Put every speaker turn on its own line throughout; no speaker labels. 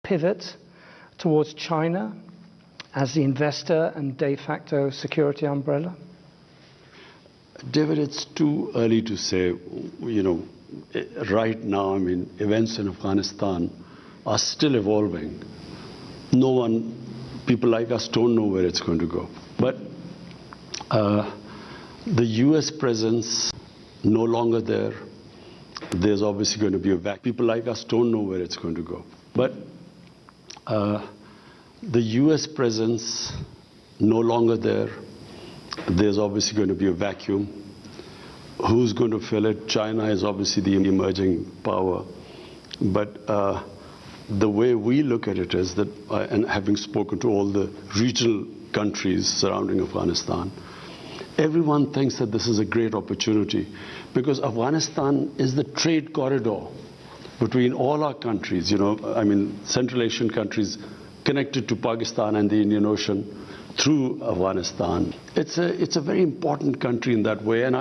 pivot towards China as the investor and de facto security umbrella?
David, it's too early to say. Right now, events in Afghanistan are still evolving. People like us don't know where it's going to go. But the US presence no longer there. There's obviously going to be a vacuum. People like us don't know where it's going to go. But the US presence no longer there. There's obviously going to be a vacuum. Who's going to fill it? China is obviously the emerging power. But the way we look at it is that, and having spoken to all the regional countries surrounding Afghanistan, everyone thinks that this is a great opportunity because Afghanistan is the trade corridor between all our countries. Central Asian countries connected to Pakistan and the Indian Ocean through Afghanistan. It's a very important country in that way. And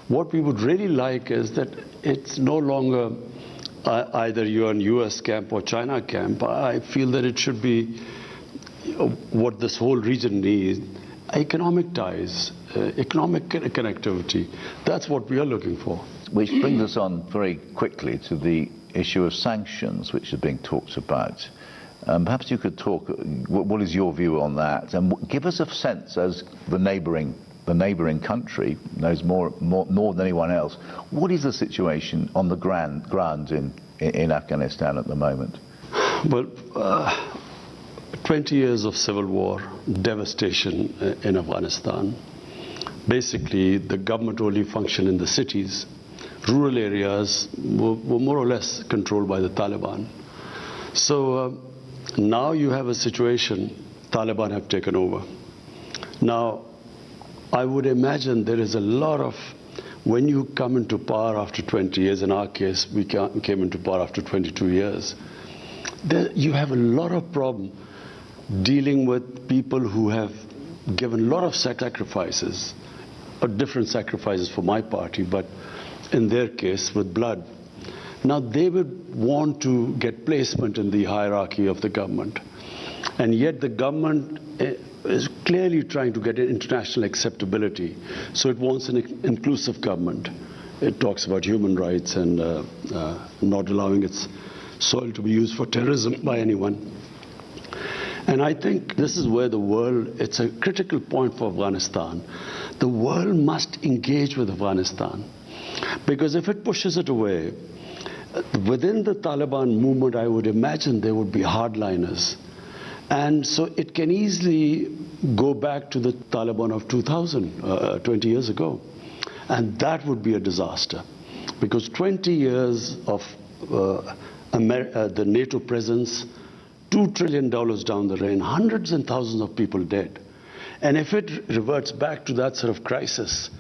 what we would really like is that it's no longer either you're in US camp or China camp. I feel that it should be what this whole region needs, economic ties, economic connectivity. That's what we are looking for.
Which brings us on very quickly to the issue of sanctions, which is being talked about. Perhaps you could talk, what is your view on that? And give us a sense, as the neighbouring country knows more than anyone else, what is the situation on the ground in Afghanistan at the moment?
Well, 20 years of civil war, devastation in Afghanistan. Basically, the government only functioned in the cities. Rural areas were more or less controlled by the Taliban. So now you have a situation, Taliban have taken over. Now, I would imagine there is a lot of, when you come into power after 20 years, in our case, we came into power after 22 years, you have a lot of problem dealing with people who have given a lot of sacrifices, or different sacrifices for my party, but in their case, with blood. Now, they would want to get placement in the hierarchy of the government. And yet the government is clearly trying to get international acceptability. So it wants an inclusive government. It talks about human rights and not allowing its soil to be used for terrorism by anyone. And I think this is where the world, it's a critical point for Afghanistan. The world must engage with Afghanistan. Because if it pushes it away, within the Taliban movement, I would imagine there would be hardliners. And so it can easily go back to the Taliban of 2000, 20 years ago. And that would be a disaster. Because 20 years of the NATO presence, $2 trillion down the drain, hundreds and thousands of people dead. And if it reverts back to that sort of crisis,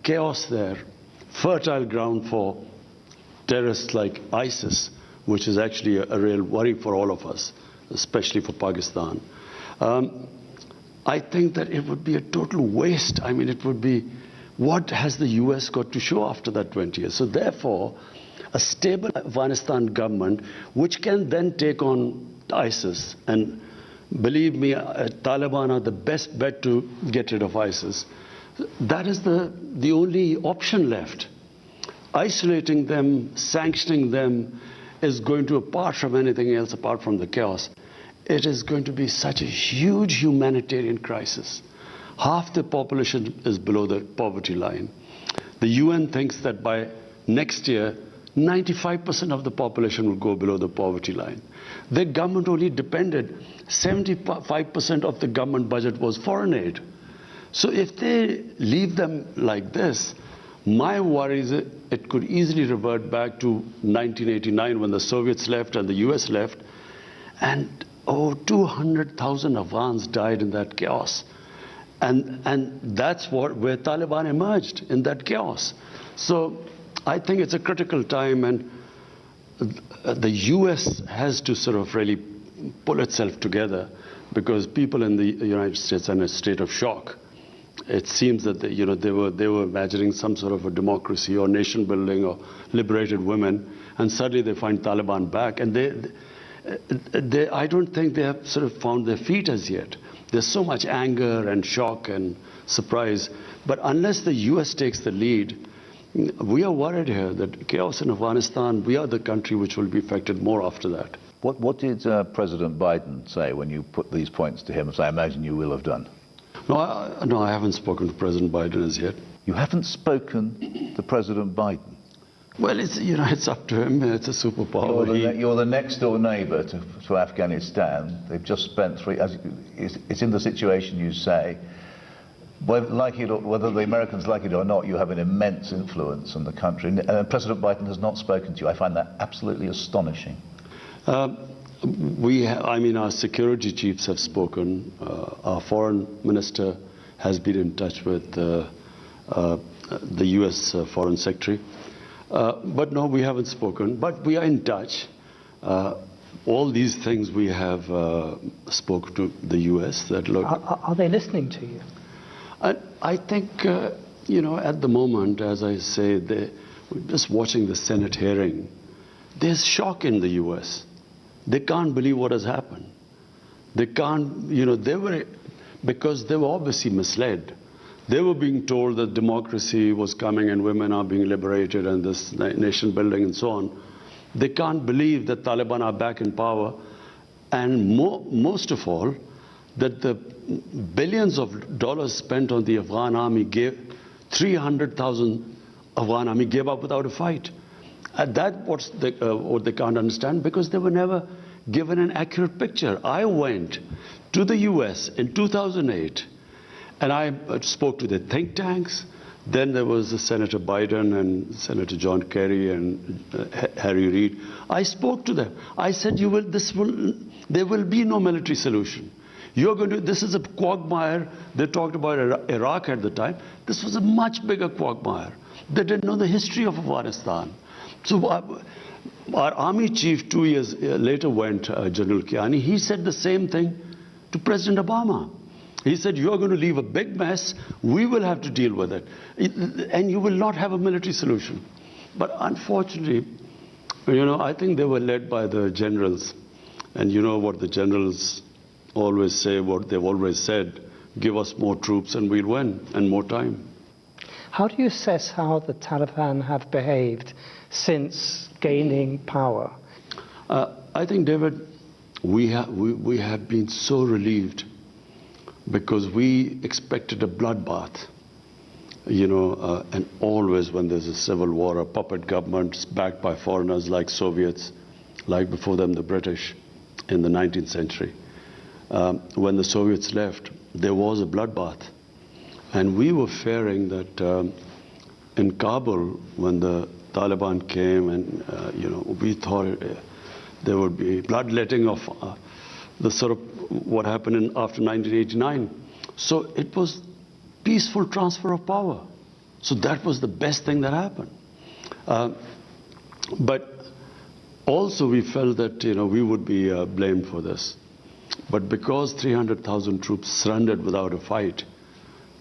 chaos there, fertile ground for terrorists like ISIS, which is actually a real worry for all of us, especially for Pakistan. I think that it would be a total waste. It would be, what has the US got to show after that 20 years? So therefore, a stable Afghanistan government, which can then take on ISIS, and believe me, Taliban are the best bet to get rid of ISIS. That is the only option left. Isolating them, sanctioning them is going to, apart from anything else, apart from the chaos, it is going to be such a huge humanitarian crisis. Half the population is below the poverty line. The UN thinks that by next year, 95% of the population will go below the poverty line. The government only depended, 75% of the government budget was foreign aid. So if they leave them like this, my worry is it could easily revert back to 1989 when the Soviets left and the US left, and 200,000 Afghans died in that chaos. And that's where Taliban emerged, in that chaos. So I think it's a critical time, and the US has to sort of really pull itself together, because people in the United States are in a state of shock. It seems that they were imagining some sort of a democracy or nation building or liberated women, and suddenly they find Taliban back, and I don't think they have sort of found their feet as yet. There's so much anger and shock and surprise. But unless the US takes the lead, we are worried here that chaos in Afghanistan, we are the country which will be affected more after that.
What did President Biden say when you put these points to him, as I imagine you will have done?
No, I haven't spoken to President Biden as yet.
You haven't spoken to President Biden?
Well, it's up to him. It's a superpower.
You're the next door neighbour to Afghanistan. They've just spent it's in the situation you say. Whether the Americans like it or not, you have an immense influence on the country. And President Biden has not spoken to you. I find that absolutely astonishing.
Our security chiefs have spoken. Our foreign minister has been in touch with the US foreign secretary. But no, we haven't spoken. But we are in touch. All these things we have spoken to the US. That look.
Are they listening to you?
I think, at the moment, as I say, we're just watching the Senate hearing. There's shock in the US. They can't believe what has happened. They can't, because they were obviously misled. They were being told that democracy was coming and women are being liberated and this nation building and so on. They can't believe that Taliban are back in power. And most of all, that the billions of dollars spent on the Afghan army 300,000 Afghan army gave up without a fight. That's what they can't understand, because they were never given an accurate picture. I went to the US in 2008 and I spoke to the think tanks. Then there was Senator Biden and Senator John Kerry and Harry Reid. I spoke to them. I said, there will be no military solution. This is a quagmire. They talked about Iraq at the time. This was a much bigger quagmire. They didn't know the history of Afghanistan. So our army chief 2 years later went, General Kiani, he said the same thing to President Obama. He said, you're going to leave a big mess, we will have to deal with it, and you will not have a military solution. But unfortunately, I think they were led by the generals. And you know what the generals always say, what they've always said, give us more troops and we'll win, and more time.
How do you assess how the Taliban have behaved since gaining power?
I think, David, we have been so relieved, because we expected a bloodbath. And always when there's a civil war, a puppet government backed by foreigners like Soviets, like before them the British in the 19th century. When the Soviets left, there was a bloodbath. And we were fearing that in Kabul, when the Taliban came, and we thought there would be bloodletting of the sort of what happened after 1989. So it was peaceful transfer of power. So that was the best thing that happened. But also we felt that we would be blamed for this. But because 300,000 troops surrendered without a fight,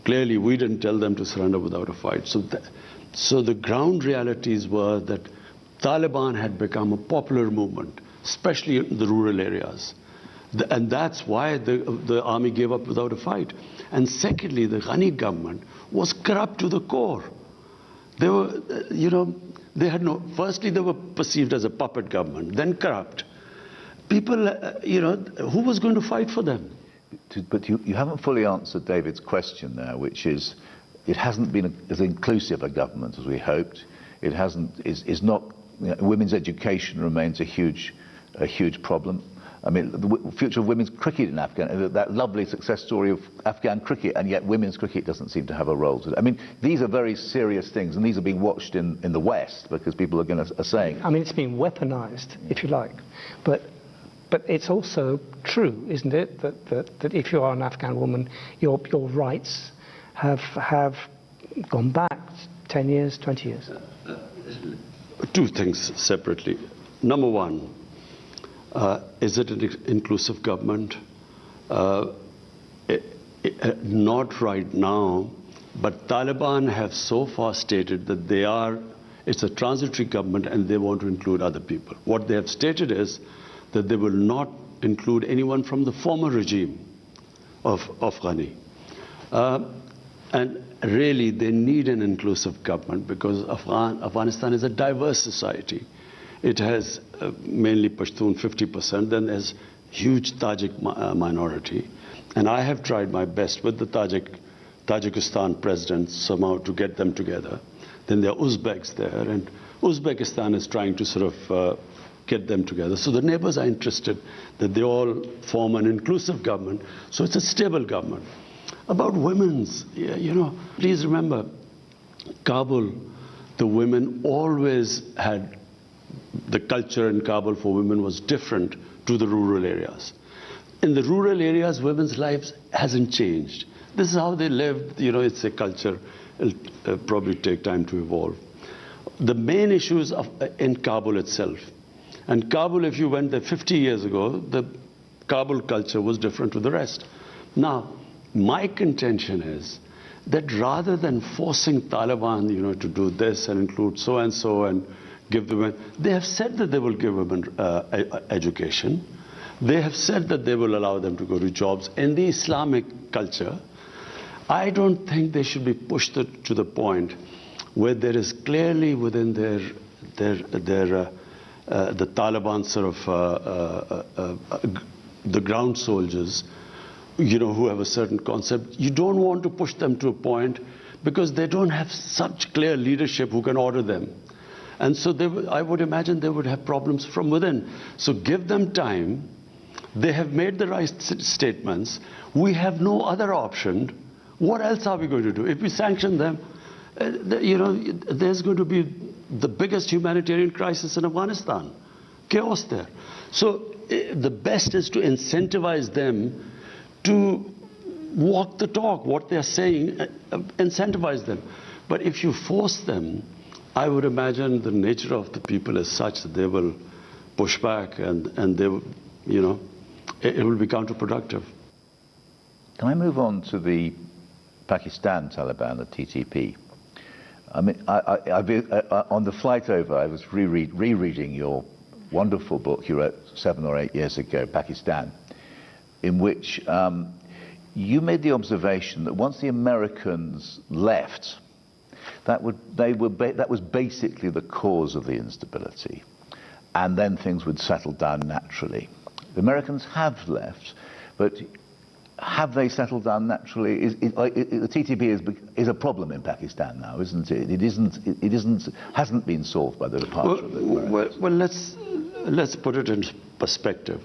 clearly we didn't tell them to surrender without a fight. So the ground realities were that Taliban had become a popular movement, especially in the rural areas. And that's why the army gave up without a fight. And secondly, the Ghani government was corrupt to the core. They were, firstly they were perceived as a puppet government, then corrupt. People, who was going to fight for them?
But you haven't fully answered David's question there, which is, it hasn't been as inclusive a government as we hoped. It hasn't, is not, women's education remains a huge problem. I mean, the future of women's cricket in Afghanistan, that lovely success story of Afghan cricket, and yet women's cricket doesn't seem to have a role. I mean, these are very serious things, and these are being watched in the West, because people are saying...
I mean, it's been weaponized, if you like. But it's also true, isn't it, that if you are an Afghan woman, your rights have gone back 10 years, 20 years?
Two things separately. Number one, is it an inclusive government? Not right now, but Taliban have so far stated that it's a transitory government and they want to include other people. What they have stated is that they will not include anyone from the former regime of Ghani. And really, they need an inclusive government because Afghanistan is a diverse society. It has mainly Pashtun, 50%, then there's huge Tajik minority. And I have tried my best with the Tajikistan president somehow to get them together. Then there are Uzbeks there, and Uzbekistan is trying to sort of get them together. So the neighbors are interested that they all form an inclusive government, so it's a stable government. About women's, please remember, Kabul, the women always had, the culture in Kabul for women was different to the rural areas. In the rural areas, women's lives hasn't changed. This is how they lived, it's a culture. It'll probably take time to evolve. The main issues in Kabul itself. And Kabul, if you went there 50 years ago, the Kabul culture was different to the rest. Now, my contention is that rather than forcing Taliban, to do this and include so and give the women, they have said that they will give women education. They have said that they will allow them to go to jobs. In the Islamic culture, I don't think they should be pushed to the point where there is clearly within the Taliban sort of the ground soldiers, who have a certain concept. You don't want to push them to a point because they don't have such clear leadership who can order them. And so I would imagine they would have problems from within. So give them time. They have made the right statements. We have no other option. What else are we going to do? If we sanction them, there's going to be the biggest humanitarian crisis in Afghanistan. Chaos there. So the best is to incentivize them to walk the talk, what they're saying, incentivize them. But if you force them, I would imagine the nature of the people is such that they will push back and they will, it will be counterproductive.
Can I move on to the Pakistan Taliban, the TTP? I mean, on the flight over, I was rereading your wonderful book you wrote 7 or 8 years ago, Pakistan, in which you made the observation that once the Americans left, that was basically the cause of the instability, and then things would settle down naturally. The Americans have left, but have they settled down naturally? The TTP is a problem in Pakistan now, isn't it? It hasn't been solved by the departure of the Americans.
Well, let's put it in perspective.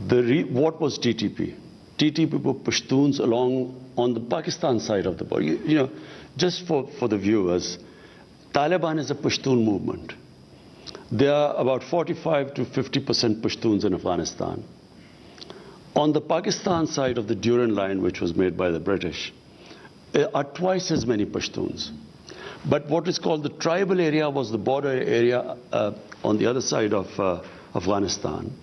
What was TTP? TTP were Pashtuns along on the Pakistan side of the border. Just for the viewers, Taliban is a Pashtun movement. There are about 45 to 50% Pashtuns in Afghanistan. On the Pakistan side of the Durand Line, which was made by the British, are twice as many Pashtuns. But what is called the tribal area was the border area on the other side of Afghanistan.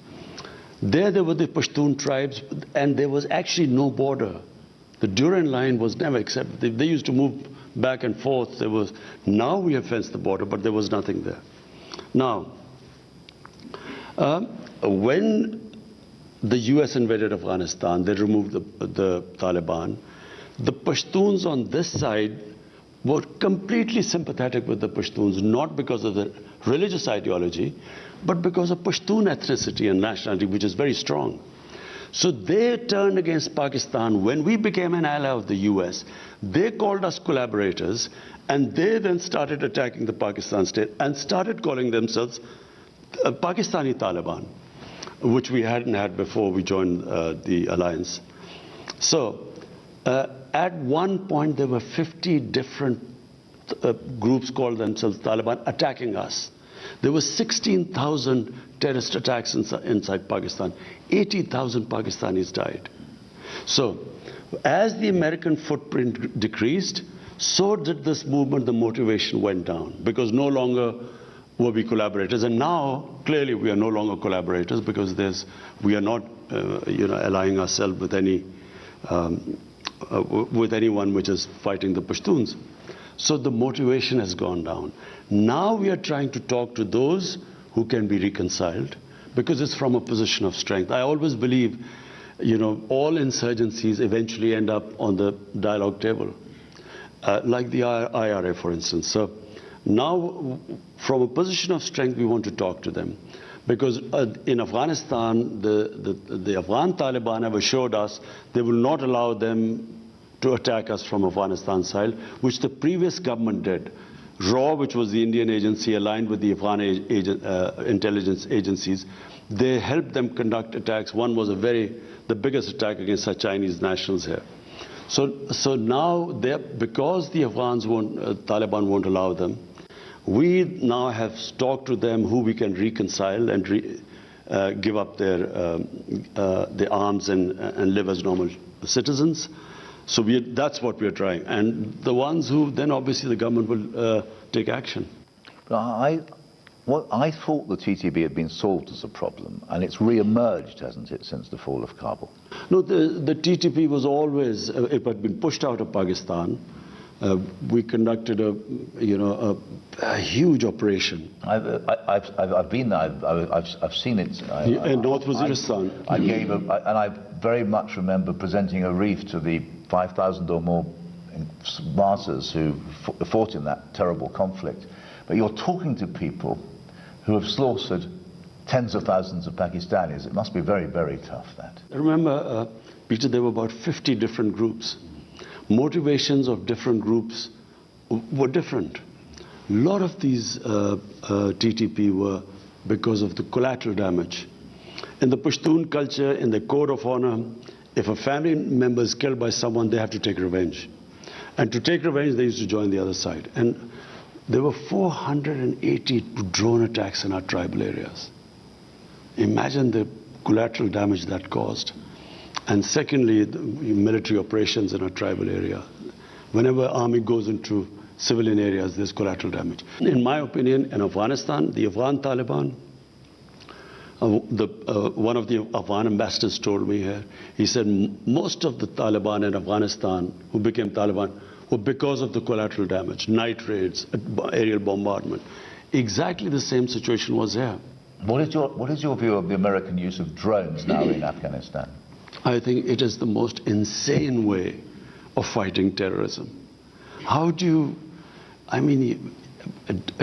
There were the Pashtun tribes, and there was actually no border. The Durand Line was never accepted. They used to move back and forth. Now we have fenced the border, but there was nothing there. Now, when the US invaded Afghanistan, they removed the Taliban. The Pashtuns on this side were completely sympathetic with the Pashtuns, not because of the religious ideology, but because of Pashtun ethnicity and nationality, which is very strong. So they turned against Pakistan. When we became an ally of the US, they called us collaborators, and they then started attacking the Pakistan state and started calling themselves Pakistani Taliban, which we hadn't had before we joined the alliance. So at one point, there were 50 different groups called themselves Taliban attacking us. There were 16,000 terrorist attacks inside Pakistan. 80,000 Pakistanis died. So as the American footprint decreased, so did this movement. The motivation went down because no longer were we collaborators. And now, clearly, we are no longer collaborators because we are not allying ourselves with anyone which is fighting the Pashtuns. So the motivation has gone down. Now we are trying to talk to those who can be reconciled, because it's from a position of strength. I always believe, all insurgencies eventually end up on the dialogue table, like the IRA, for instance. So now, from a position of strength, we want to talk to them. Because in Afghanistan, the Afghan Taliban have assured us they will not allow them to attack us from Afghanistan side, which the previous government did. RAW, which was the Indian agency aligned with the Afghan intelligence agencies, they helped them conduct attacks. One was the biggest attack against our Chinese nationals here. So now, because the Taliban won't allow them, we now have talked to them who we can reconcile and give up their arms and live as normal citizens. So that's what we're trying. And the ones who, then obviously the government will take action.
I thought the TTP had been solved as a problem, and it's re-emerged, hasn't it, since the fall of Kabul?
No, the TTP was always, it had been pushed out of Pakistan. We conducted a huge operation.
I've been there. I've seen it.
In North Waziristan.
And I very much remember presenting a wreath to the 5,000 or more martyrs who fought in that terrible conflict. But you're talking to people who have slaughtered tens of thousands of Pakistanis. It must be very, very tough, that.
Remember, Peter, there were about 50 different groups. Motivations of different groups were different. A lot of these TTP were because of the collateral damage. In the Pashtun culture, in the code of honor, if a family member is killed by someone, they have to take revenge. And to take revenge, they used to join the other side. And there were 480 drone attacks in our tribal areas. Imagine the collateral damage that caused. And secondly, the military operations in a tribal area. Whenever army goes into civilian areas, there's collateral damage. In my opinion, in Afghanistan, the Afghan Taliban, one of the Afghan ambassadors told me here, he said most of the Taliban in Afghanistan who became Taliban were because of the collateral damage, night raids, aerial bombardment. Exactly the same situation was here.
What is your view of the American use of drones now in Afghanistan?
I think it is the most insane way of fighting terrorism. How do you,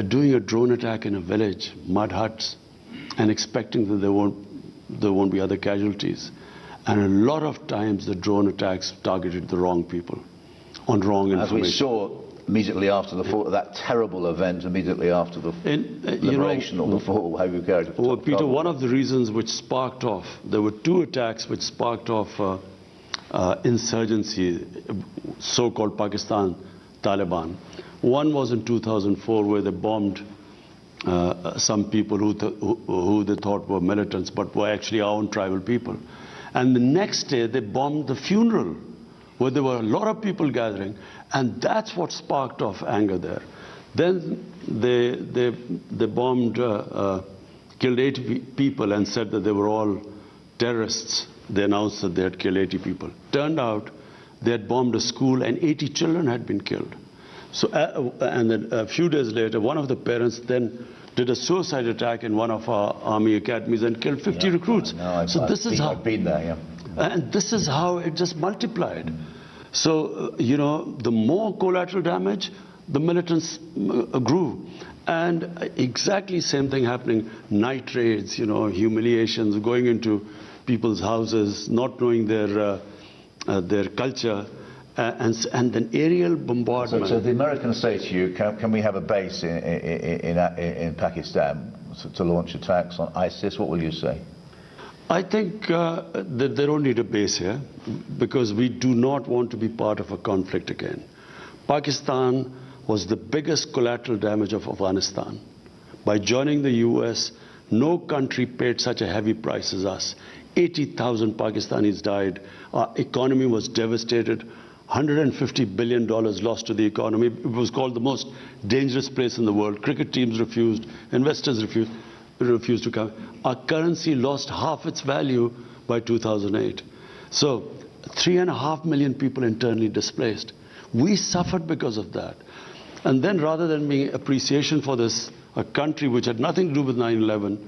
doing a drone attack in a village, mud huts, and expecting that there won't be other casualties. And a lot of times the drone attacks targeted the wrong people on wrong information.
As we saw immediately after the fall, that terrible event, immediately after the liberation or the fall, how you carried it.
Well, Peter, one of the reasons which sparked off, there were two attacks which sparked off insurgency, so-called Pakistan Taliban. One was in 2004 where they bombed some people who they thought were militants, but were actually our own tribal people. And the next day they bombed the funeral where there were a lot of people gathering, and that's what sparked off anger there. Then they bombed, killed 80 people and said that they were all terrorists. They announced that they had killed 80 people. Turned out they had bombed a school and 80 children had been killed. So, and then a few days later, one of the parents then did a suicide attack in one of our army academies and killed 50 recruits.
I've been there, yeah.
And this is how it just multiplied. So, the more collateral damage, the militants grew. And exactly same thing happening, night raids, humiliations, going into people's houses, not knowing their culture, and then aerial bombardment.
So the Americans say to you, can we have a base in Pakistan to launch attacks on ISIS? What will you say?
I think that they don't need a base here because we do not want to be part of a conflict again. Pakistan was the biggest collateral damage of Afghanistan. By joining the US, no country paid such a heavy price as us. 80,000 Pakistanis died. Our economy was devastated. $150 billion lost to the economy. It was called the most dangerous place in the world. Cricket teams refused. Investors refused to come. Our currency lost half its value by 2008. So 3.5 million people internally displaced. We suffered because of that. And then rather than being appreciation for this, a country which had nothing to do with 9/11,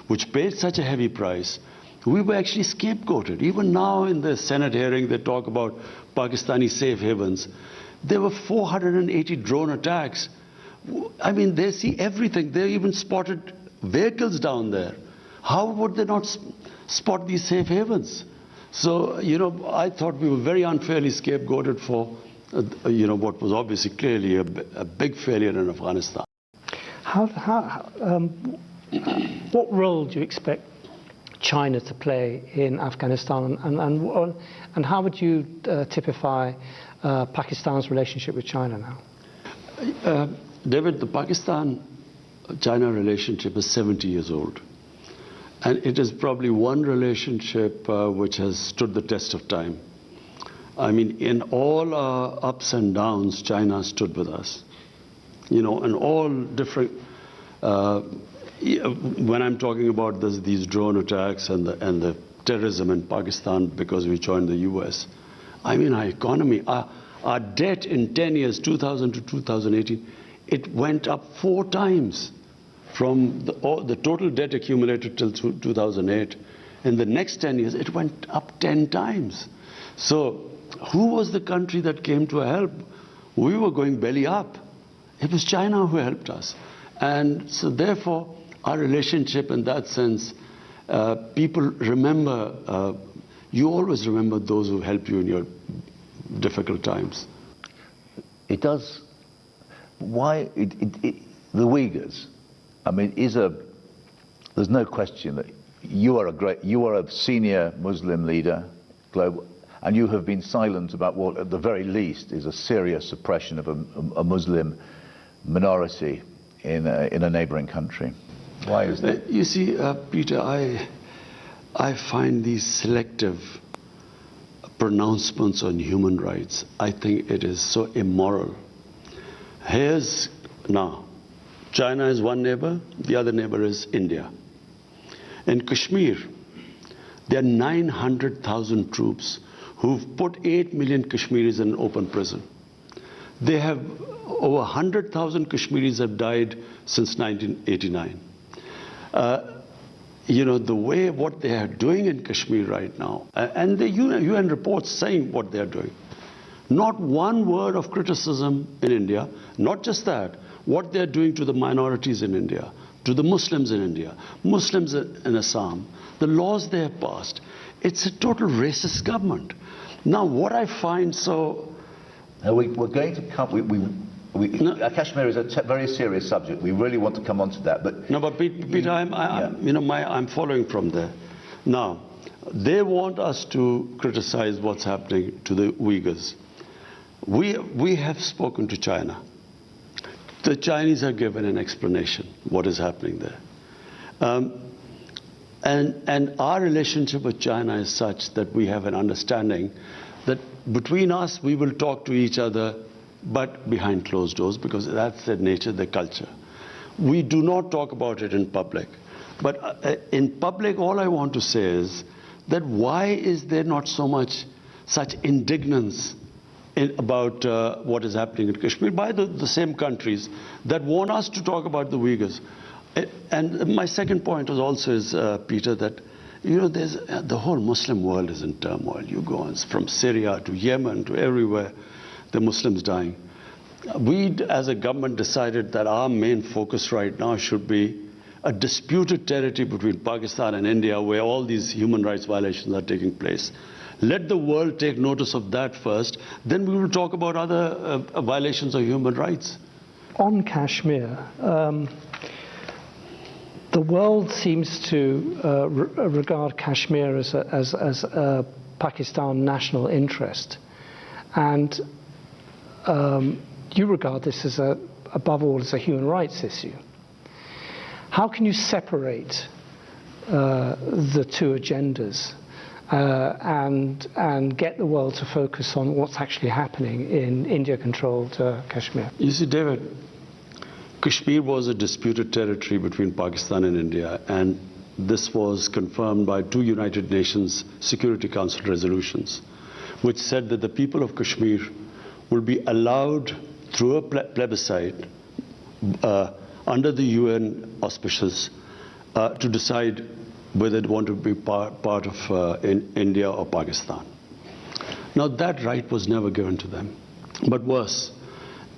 which paid such a heavy price, we were actually scapegoated. Even now in the Senate hearing, they talk about Pakistani safe havens. There were 480 drone attacks. I mean, they see everything. They even spotted vehicles down there. How would they not spot these safe havens? So, I thought we were very unfairly scapegoated for, what was obviously clearly a big failure in Afghanistan.
What role do you expect China to play in Afghanistan, and how would you typify Pakistan's relationship with China now?
David, the Pakistan-China relationship is 70 years old. And it is probably one relationship which has stood the test of time. I mean, in all our ups and downs, China stood with us. In all different, when I'm talking about these drone attacks and the terrorism in Pakistan because we joined the US, I mean, our economy, our debt in 10 years, 2000 to 2018, it went up 4 times. From the total debt accumulated till 2008. In the next 10 years, it went up 10 times. So who was the country that came to help? We were going belly up. It was China who helped us. And so therefore, our relationship in that sense, people remember, you always remember those who help you in your difficult times.
It does. Why, the Uyghurs, I mean, there's no question that you are a senior Muslim leader, global, and you have been silent about what, at the very least, is a serious suppression of a Muslim minority in a neighboring country. Why is that?
You see, Peter, I find these selective pronouncements on human rights, I think it is so immoral. Now, China is one neighbor, the other neighbor is India. In Kashmir, there are 900,000 troops who've put 8 million Kashmiris in an open prison. They have over 100,000 Kashmiris have died since 1989. The way what they are doing in Kashmir right now, and the UN reports saying what they are doing. Not one word of criticism in India, not just that, what they're doing to the minorities in India, to the Muslims in India, Muslims in Assam, the laws they have passed. It's a total racist government. Now, what I find so...
We're going to come... Kashmir is a very serious subject. We really want to come on to that. But
no, but Peter, I'm following from there. Now, they want us to criticize what's happening to the Uyghurs. We have spoken to China. The Chinese have given an explanation what is happening there. And our relationship with China is such that we have an understanding that between us we will talk to each other, but behind closed doors, because that's their nature, their culture. We do not talk about it in public. But in public, all I want to say is that why is there not such indignance about what is happening in Kashmir by the same countries that want us to talk about the Uyghurs? And my second point is Peter, that there's the whole Muslim world is in turmoil. You go on from Syria to Yemen to everywhere, the Muslims dying. We, as a government, decided that our main focus right now should be a disputed territory between Pakistan and India, where all these human rights violations are taking place. Let the world take notice of that first, then we will talk about other violations of human rights.
On Kashmir, the world seems to regard Kashmir as a Pakistan national interest, and you regard this as above all as a human rights issue. How can you separate the two agendas and get the world to focus on what's actually happening in India-controlled Kashmir?
You see, David, Kashmir was a disputed territory between Pakistan and India, and this was confirmed by 2 United Nations Security Council resolutions, which said that the people of Kashmir will be allowed through a plebiscite under the UN auspices to decide whether they want to be part of India or Pakistan. Now that right was never given to them. But worse,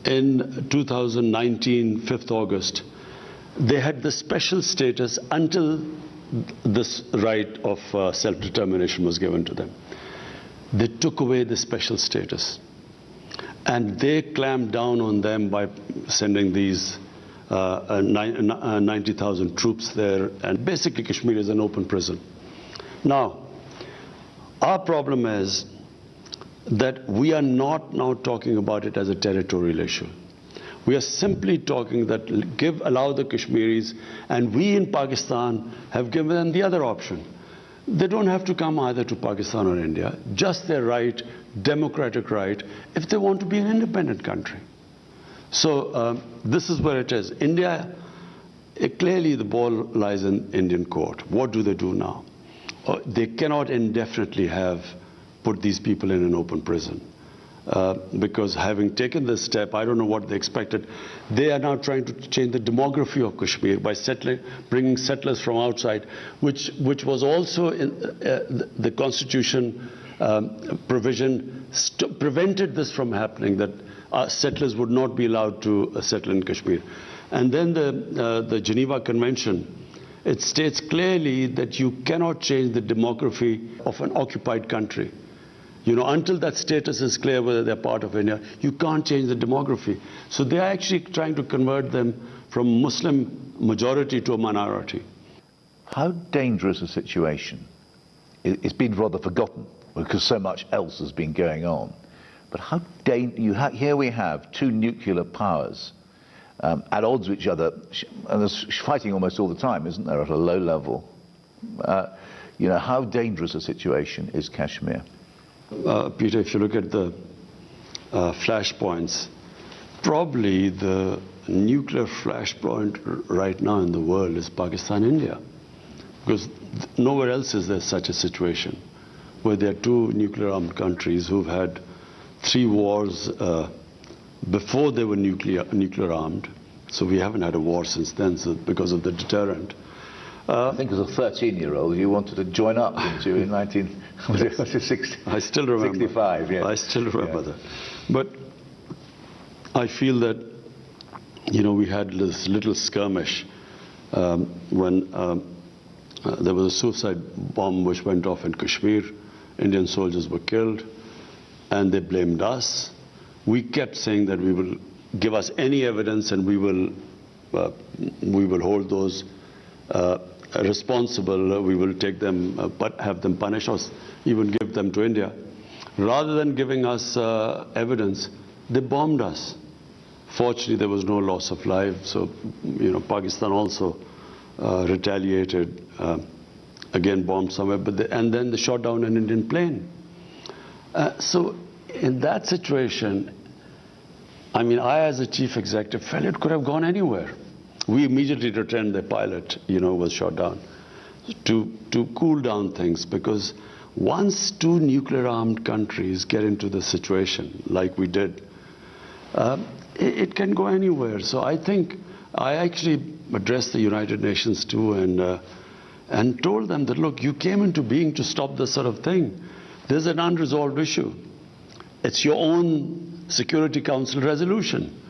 in 2019, 5th August, they had the special status until this right of self-determination was given to them. They took away the special status. And they clamped down on them by sending these 90,000 troops there. And basically Kashmir is an open prison. Now, our problem is that we are not now talking about it as a territorial issue. We are simply talking that allow the Kashmiris, and we in Pakistan have given them the other option. They don't have to come either to Pakistan or India, just their right, democratic right, if they want to be an independent country. So this is where it is. India, clearly the ball lies in Indian court. What do they do now? They cannot indefinitely have put these people in an open prison. Because having taken this step, I don't know what they expected. They are now trying to change the demography of Kashmir by bringing settlers from outside, which was also in the constitution provision prevented this from happening, that settlers would not be allowed to settle in Kashmir. And then the Geneva Convention, it states clearly that you cannot change the demography of an occupied country. You know, until that status is clear whether they're part of India, you can't change the demography. So they are actually trying to convert them from Muslim majority to a minority.
How dangerous a situation? It's been rather forgotten because so much else has been going on. But how here we have two nuclear powers at odds with each other, and there's fighting almost all the time, isn't there, at a low level? You know, how dangerous a situation is Kashmir?
Peter, if you look at the flashpoints, probably the nuclear flashpoint right now in the world is Pakistan-India. Because nowhere else is there such a situation where there are two nuclear-armed countries who've had 3 wars before they were nuclear-armed. So we haven't had a war since then, so because of the deterrent.
I think as a 13-year-old, you wanted to join up into in 1960.
I still remember.
65, yeah.
I still remember that. But I feel that, you know, we had this little skirmish when there was a suicide bomb which went off in Kashmir. Indian soldiers were killed, and they blamed us. We kept saying that we will give us any evidence, and we will hold those responsible. We will take them, but have them punished, or even give them to India. Rather than giving us evidence, they bombed us. Fortunately, there was no loss of life. So, you know, Pakistan also retaliated, again bombed somewhere, and then they shot down an Indian plane. So in that situation, I mean, I as a chief executive felt it could have gone anywhere. We immediately returned the pilot, you know, was shot down to cool down things, because once 2 nuclear-armed countries get into the situation like we did, it can go anywhere. So I think I actually addressed the United Nations too, and told them that, look, you came into being to stop this sort of thing. There's an unresolved issue. It's your own Security Council resolution.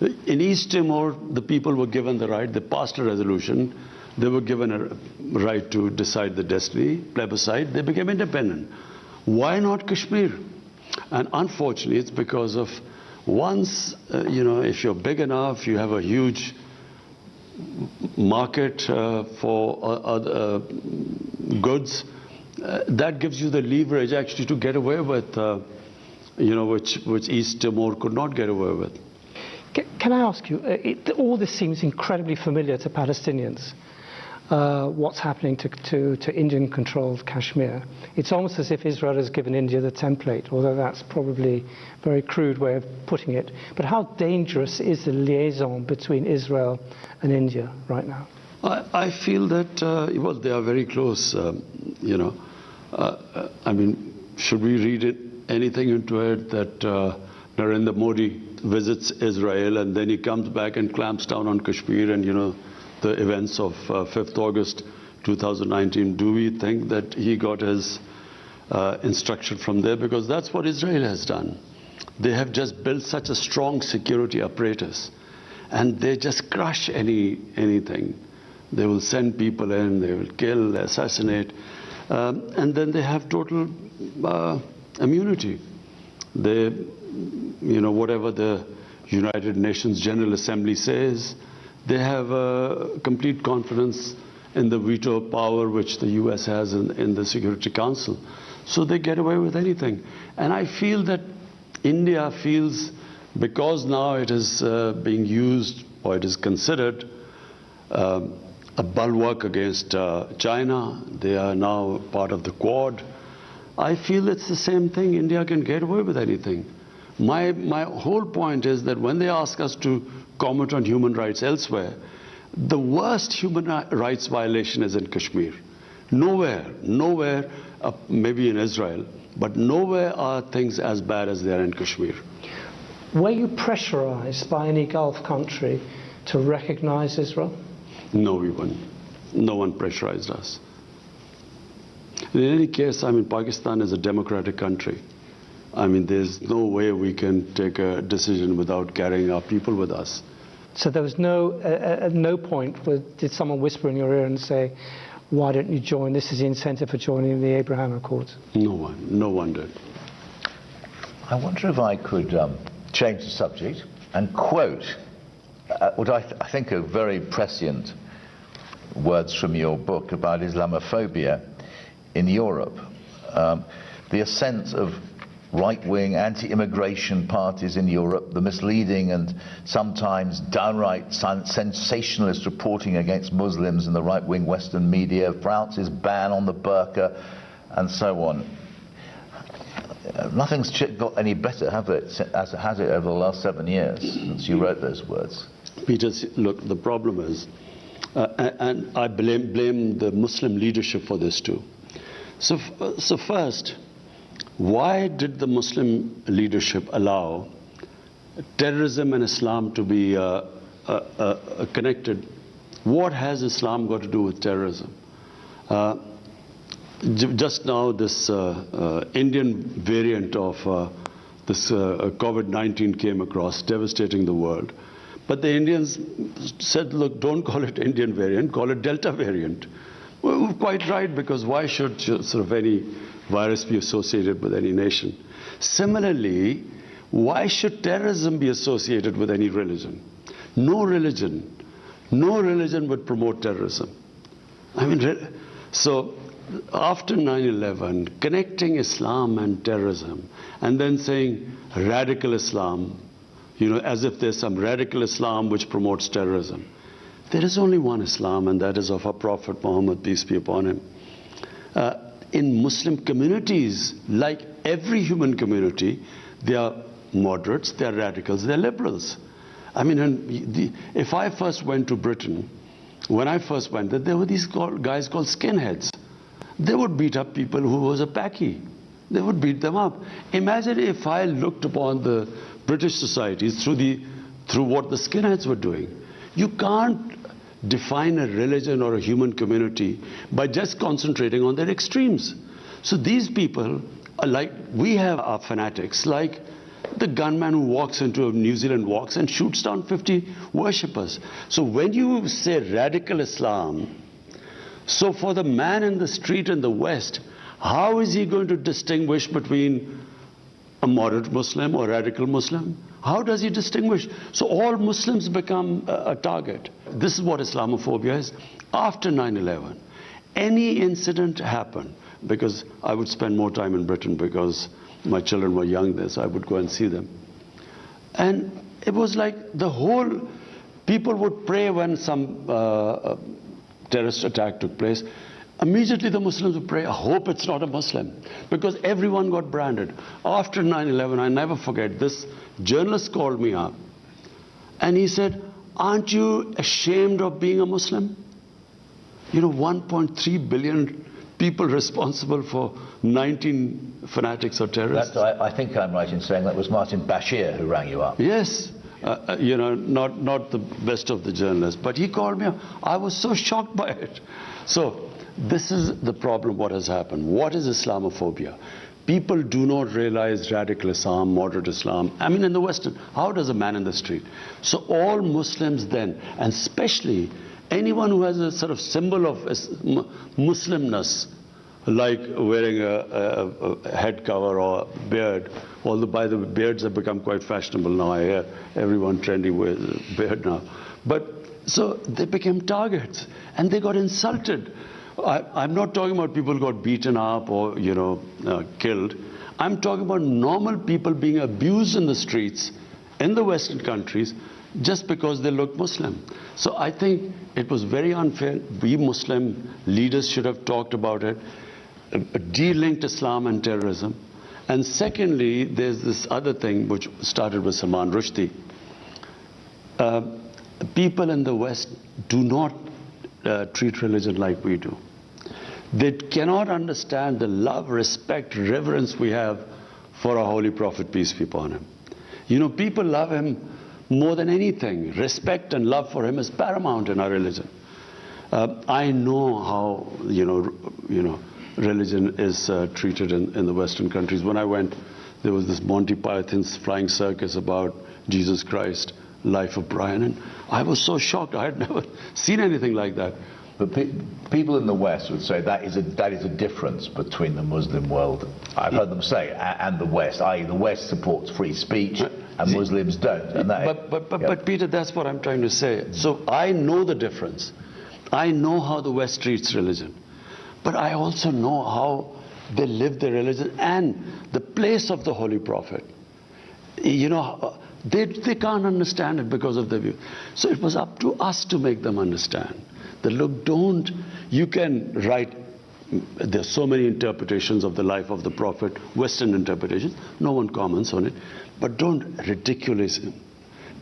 In East Timor, the people were given the right. They passed a resolution. They were given a right to decide the destiny, plebiscite. They became independent. Why not Kashmir? And unfortunately, it's because of once, you know, if you're big enough, you have a huge market for other goods, that gives you the leverage actually to get away with, you know, which East Timor could not get away with.
Can I ask you, all this seems incredibly familiar to Palestinians, what's happening to Indian-controlled Kashmir. It's almost as if Israel has given India the template, although that's probably a very crude way of putting it. But how dangerous is the liaison between Israel and India right now?
I feel that, well, they are very close, you know. I mean, should we read anything into it that Narendra Modi visits Israel and then he comes back and clamps down on Kashmir, and, you know, the events of 5th August 2019, do we think that he got his instruction from there? Because that's what Israel has done. They have just built such a strong security apparatus, and they just crush anything. They will send people in, they will kill, assassinate, and then they have total immunity. They, whatever the United Nations General Assembly says, they have complete confidence in the veto power which the US has in the Security Council. So they get away with anything. And I feel that India feels, because now it is being used, or it is considered a bulwark against China, they are now part of the Quad. I feel it's the same thing. India can get away with anything. My whole point is that when they ask us to comment on human rights elsewhere, the worst human rights violation is in Kashmir. Nowhere, maybe in Israel, but nowhere are things as bad as they are in Kashmir.
Were you pressurized by any Gulf country to recognize Israel?
No, we weren't. No one pressurized us. In any case, Pakistan is a democratic country. There's no way we can take a decision without carrying our people with us.
So there was at no point did someone whisper in your ear and say, why don't you join? This is the incentive for joining the Abraham Accords.
No one did.
I wonder if I could change the subject and quote what I think are very prescient words from your book about Islamophobia in Europe. The ascent of right-wing anti-immigration parties in Europe, the misleading and sometimes downright sensationalist reporting against Muslims in the right-wing Western media, France's ban on the burqa, and so on. Nothing's got any better, as it has it over the last 7 years since you wrote those words.
Peter, look, the problem is, and I blame the Muslim leadership for this too. So first, why did the Muslim leadership allow terrorism and Islam to be connected? What has Islam got to do with terrorism? Just now, this Indian variant of this COVID-19 came across, devastating the world. But the Indians said, look, don't call it Indian variant, call it Delta variant. Well, quite right, because why should sort of any virus be associated with any nation? Similarly, why should terrorism be associated with any religion? No religion would promote terrorism. So after 9/11, connecting Islam and terrorism, and then saying radical Islam, as if there's some radical Islam which promotes terrorism. There is only one Islam, and that is of our Prophet Muhammad, peace be upon him. In Muslim communities, like every human community, they are moderates, they are radicals, they are liberals. If I first went to Britain, when I first went there were these guys called skinheads. They would beat up people who was a Paki. They would beat them up. Imagine if I looked upon the British societies through what the skinheads were doing. You can't define a religion or a human community by just concentrating on their extremes. So these people are like, we have our fanatics, like the gunman who walks into New Zealand walks and shoots down 50 worshippers. So when you say radical Islam, so for the man in the street in the West, how is he going to distinguish between a moderate Muslim or radical Muslim? How does he distinguish? So all Muslims become a target. This is what Islamophobia is. After 9/11, any incident happened, because I would spend more time in Britain because my children were young there, so I would go and see them. And it was like people would pray when some terrorist attack took place. Immediately the Muslims would pray, I hope it's not a Muslim, because everyone got branded. After 9/11, I never forget, this journalist called me up and he said, aren't you ashamed of being a Muslim? 1.3 billion people responsible for 19 fanatics or terrorists.
I think I'm right in saying that was Martin Bashir who rang you up.
Yes. not the best of the journalists. But he called me. I was so shocked by it. So this is the problem, what has happened. What is Islamophobia? People do not realize radical Islam, moderate Islam. I mean, in the Western, how does a man in the street? So all Muslims then, and especially anyone who has a sort of symbol of Muslimness, like wearing a head cover or a beard, although by the way, beards have become quite fashionable now. I hear everyone trendy wears a beard now. But so they became targets and they got insulted. I'm not talking about people who got beaten up or, killed. I'm talking about normal people being abused in the streets in the Western countries just because they look Muslim. So I think it was very unfair. We Muslim leaders should have talked about it, de-linked Islam and terrorism. And secondly, there's this other thing which started with Salman Rushdie. People in the West do not treat religion like we do. They cannot understand the love, respect, reverence we have for our holy prophet, peace be upon him. People love him more than anything. Respect and love for him is paramount in our religion. I know how, religion is treated in the Western countries. When I went, there was this Monty Python's flying circus about Jesus Christ, life of Brian, and I was so shocked. I had never seen anything like that.
But people in the West would say that is a difference between the Muslim world, I've heard them say, and the West, i.e. the West supports free speech and Muslims don't. And
but Peter, that's what I'm trying to say. So I know the difference. I know how the West treats religion. But I also know how they live their religion and the place of the Holy Prophet. They can't understand it because of their view. So it was up to us to make them understand. That look, you can write, there's so many interpretations of the life of the Prophet, Western interpretations, no one comments on it, but don't ridiculous him,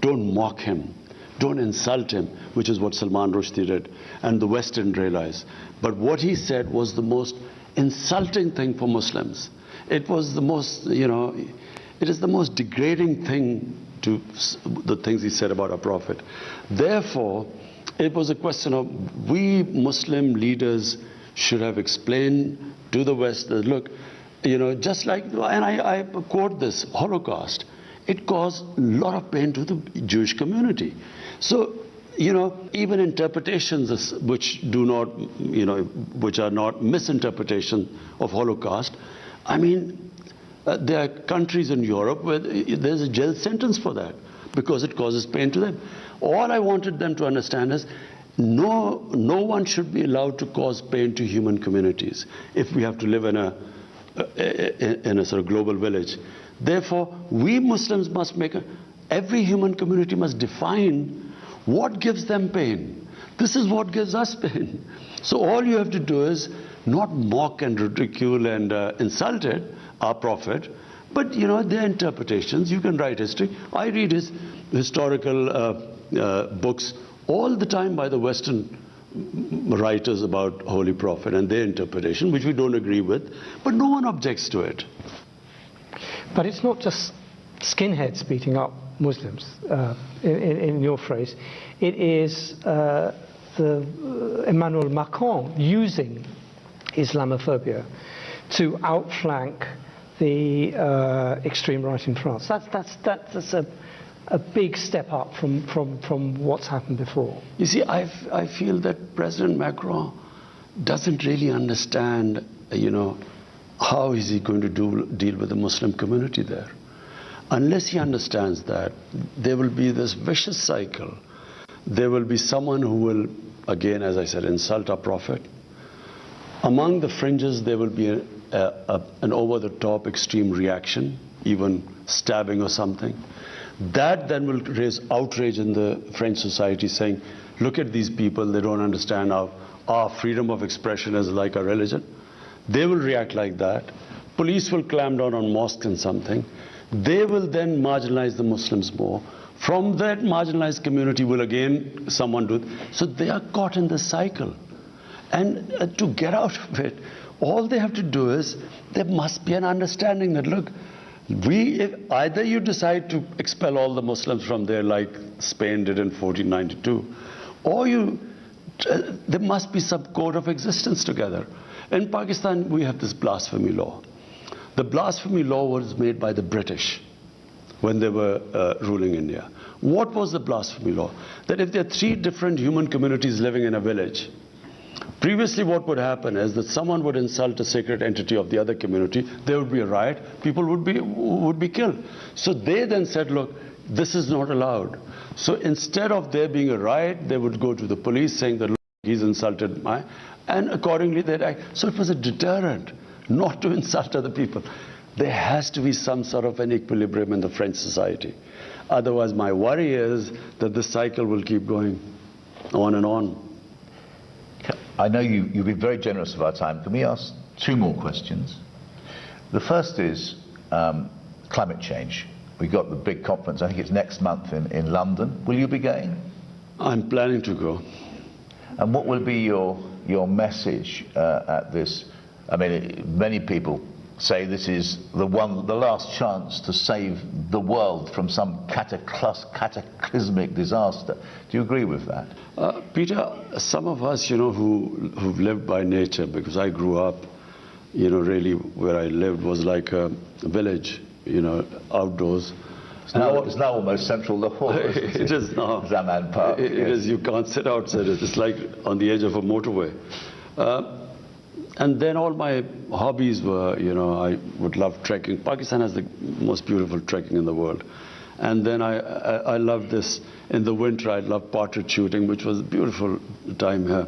don't mock him, don't insult him, which is what Salman Rushdie did, and the West didn't realize. But what he said was the most insulting thing for Muslims. It was the most, it is the most degrading thing to the things he said about our Prophet. Therefore, it was a question of we Muslim leaders should have explained to the West that, look, just like, and I quote this, Holocaust, it caused a lot of pain to the Jewish community. So, even interpretations which do not, which are not misinterpretation of Holocaust, I mean, there are countries in Europe where there's a jail sentence for that because it causes pain to them. All I wanted them to understand is no one should be allowed to cause pain to human communities if we have to live in a sort of global village. Therefore, we Muslims must every human community must define what gives them pain. This is what gives us pain. So all you have to do is not mock and ridicule and insult it, our Prophet, but their interpretations. You can write history. I read his historical books all the time by the Western writers about Holy Prophet and their interpretation, which we don't agree with, but no one objects to it.
But it's not just skinheads beating up Muslims, in your phrase. It is Emmanuel Macron using Islamophobia to outflank the extreme right in France. That's a big step up from what's happened before.
You see, I feel that President Macron doesn't really understand, how is he going to deal with the Muslim community there. Unless he understands that, there will be this vicious cycle. There will be someone who will, again, as I said, insult our Prophet. Among the fringes, there will be an over-the-top extreme reaction, even stabbing or something. That then will raise outrage in the French society, saying, look at these people, they don't understand our freedom of expression is like our religion. They will react like that. Police will clamp down on mosques and something. They will then marginalize the Muslims more. From that marginalized community will again someone do it. So they are caught in this cycle. And to get out of it, all they have to do is, there must be an understanding that, look, Either you decide to expel all the Muslims from there like Spain did in 1492, or there must be some code of existence together. In Pakistan, we have this blasphemy law. The blasphemy law was made by the British when they were ruling India. What was the blasphemy law? That if there are 3 different human communities living in a village, previously what would happen is that someone would insult a sacred entity of the other community, there would be a riot, people would be killed. So they then said, look, this is not allowed. So instead of there being a riot, they would go to the police saying that, look, he's insulted my, and accordingly they'd act. So it was a deterrent not to insult other people. There has to be some sort of an equilibrium in the French society. Otherwise, my worry is that the cycle will keep going on and on.
I know you've been very generous of our time. Can we ask 2 more questions? The first is climate change. We've got the big conference, I think it's next month in London. Will you be going?
I'm planning to go.
And what will be your message at this? I mean, many people say this is the last chance to save the world from some cataclysmic disaster. Do you agree with that?
Peter, some of us, who've lived by nature, because I grew up, really where I lived was like a village, outdoors.
It's now almost central Lahore.
It is now.
Zaman Park.
It is. You can't sit outside it. It's like on the edge of a motorway. And then all my hobbies were, I would love trekking. Pakistan has the most beautiful trekking in the world. And then I loved this. In the winter, I loved partridge shooting, which was a beautiful time here.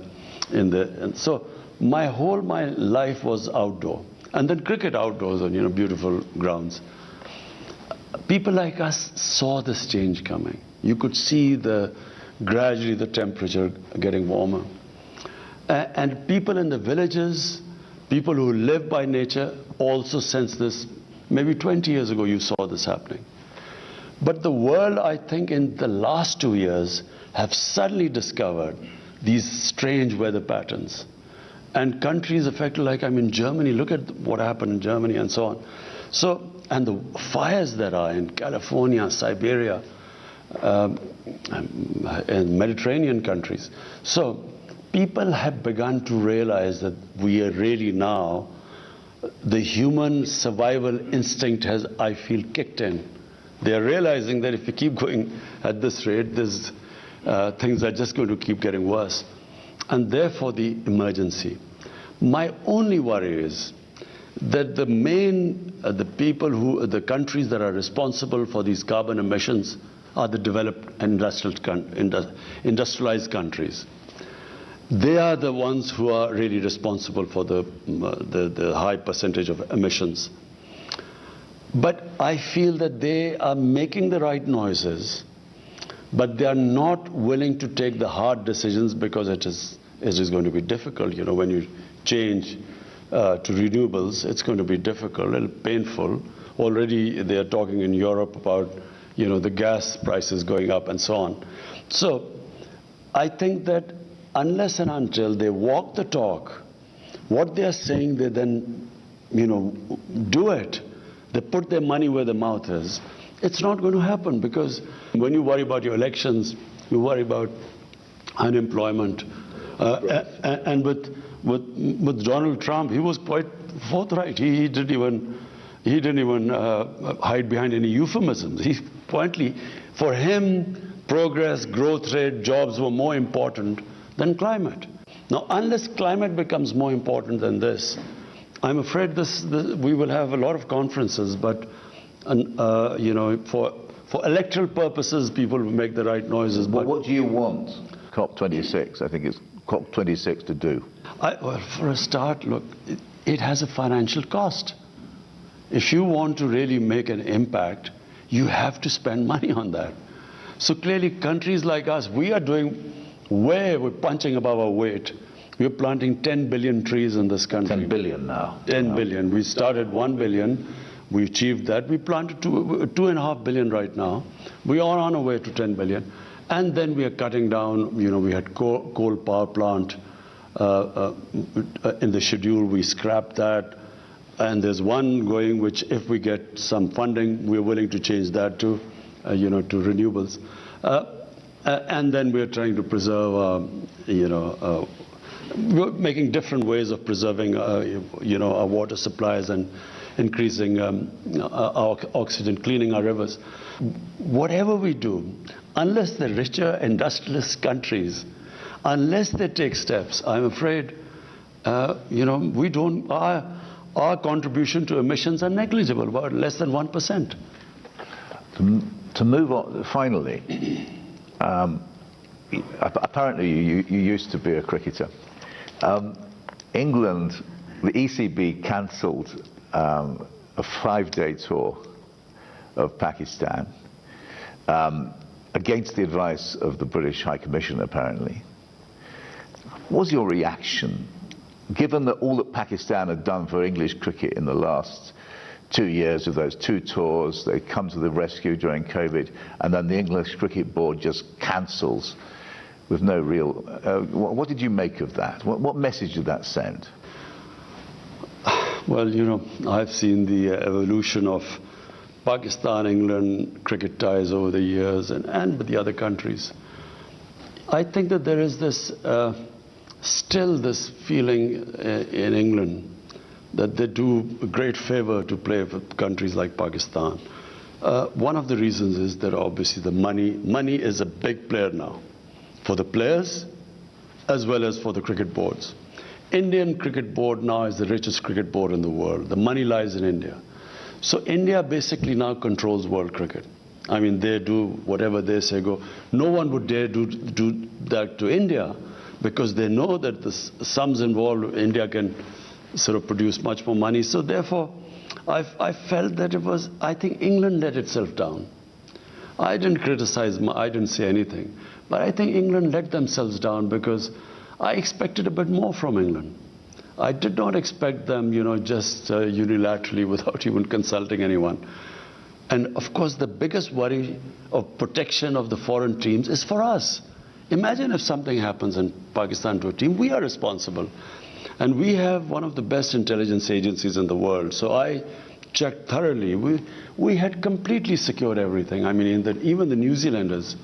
And so my life was outdoor. And then cricket outdoors on, beautiful grounds. People like us saw this change coming. You could see gradually the temperature getting warmer. And people in the villages, people who live by nature, also sense this. Maybe 20 years ago you saw this happening. But the world, I think, in the last 2 years, have suddenly discovered these strange weather patterns. And countries affected, like I'm in Germany, look at what happened in Germany and so on. So, and the fires that are in California, Siberia, and Mediterranean countries. So, people have begun to realize that we are really now, the human survival instinct has, I feel, kicked in. They are realizing that if we keep going at this rate, things are just going to keep getting worse. And therefore the emergency. My only worry is that the countries that are responsible for these carbon emissions are the developed industrialized countries. They are the ones who are really responsible for the high percentage of emissions. But I feel that they are making the right noises, but they are not willing to take the hard decisions because it is going to be difficult. When you change to renewables, it's going to be difficult, a little painful. Already they are talking in Europe about the gas prices going up and so on. So I think that unless and until they walk the talk, what they are saying, they then do it. They put their money where their mouth is. It's not going to happen, because when you worry about your elections, you worry about unemployment. And with Donald Trump, he was quite forthright. He didn't even hide behind any euphemisms. For him, progress, growth rate, jobs were more important than climate. Now, unless climate becomes more important than this, I'm afraid we will have a lot of conferences, but for electoral purposes, people will make the right noises.
But what do you want COP26? I think it's COP26 to do.
Well, for a start, look, it has a financial cost. If you want to really make an impact, you have to spend money on that. So clearly, countries like us, we're punching above our weight. We're planting 10 billion trees in this country.
10 billion now.
10 billion. We started 1 billion. We achieved that. We planted 2.5 billion right now. We are on our way to 10 billion. And then we are cutting down, we had coal power plant in the schedule. We scrapped that. And there's one going which, if we get some funding, we're willing to change that to, to renewables. And then we're trying to preserve, we're making different ways of preserving, our water supplies and increasing our oxygen, cleaning our rivers. Whatever we do, unless the richer industrialist countries, unless they take steps, I'm afraid, we don't. Our contribution to emissions are negligible, about less than 1%.
To move on, finally, apparently you used to be a cricketer. England, the ECB cancelled a 5-day tour of Pakistan against the advice of the British High Commissioner, apparently. What was your reaction, given that all that Pakistan had done for English cricket in the last 2 years of those 2 tours, they come to the rescue during COVID, and then the English Cricket Board just cancels with no real... what did you make of that? What message did that send?
Well, I've seen the evolution of Pakistan-England cricket ties over the years and with the other countries. I think that there is this, still this feeling in England that they do a great favor to play with countries like Pakistan. One of the reasons is that obviously the money. Money is a big player now, for the players as well as for the cricket boards. Indian Cricket Board now is the richest cricket board in the world. The money lies in India. So India basically now controls world cricket. I mean, they do whatever they say go. No one would dare do that to India, because they know that the sums involved, India can sort of produce much more money. So therefore, I felt that I think England let itself down. I didn't criticize, I didn't say anything. But I think England let themselves down, because I expected a bit more from England. I did not expect them, just unilaterally without even consulting anyone. And of course, the biggest worry of protection of the foreign teams is for us. Imagine if something happens in Pakistan to a team, we are responsible. And we have one of the best intelligence agencies in the world. So I checked thoroughly. We had completely secured everything. I mean, even the New Zealanders,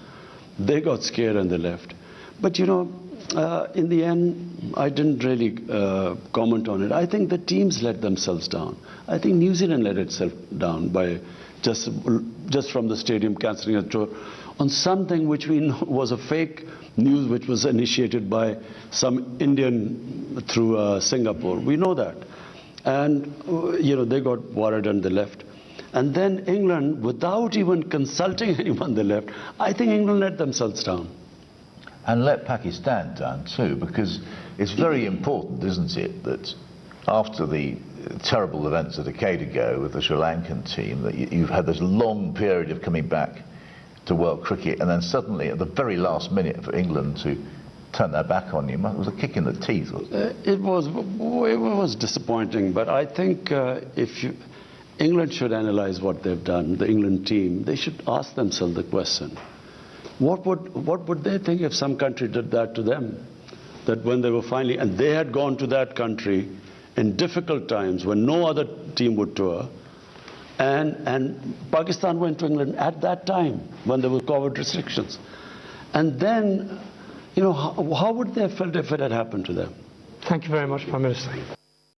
they got scared and they left. But in the end, I didn't really comment on it. I think the teams let themselves down. I think New Zealand let itself down by just from the stadium cancelling a tour on something which we know was a fake news, which was initiated by some Indian through Singapore. We know that. And, they got worried and they left. And then England, without even consulting anyone, they left. I think England let themselves down.
And let Pakistan down too, because it's very important, isn't it, that after the terrible events a decade ago with the Sri Lankan team, that you've had this long period of coming back to world cricket, and then suddenly at the very last minute for England to turn their back on you, it was a kick in the teeth.
It was disappointing, but I think England should analyze what they've done, the England team. They should ask themselves the question. What would they think if some country did that to them? That when they were finally, and they had gone to that country in difficult times when no other team would tour, and Pakistan went to England at that time when there were COVID restrictions. And then, how would they have felt if it had happened to them?
Thank you very much, Prime Minister.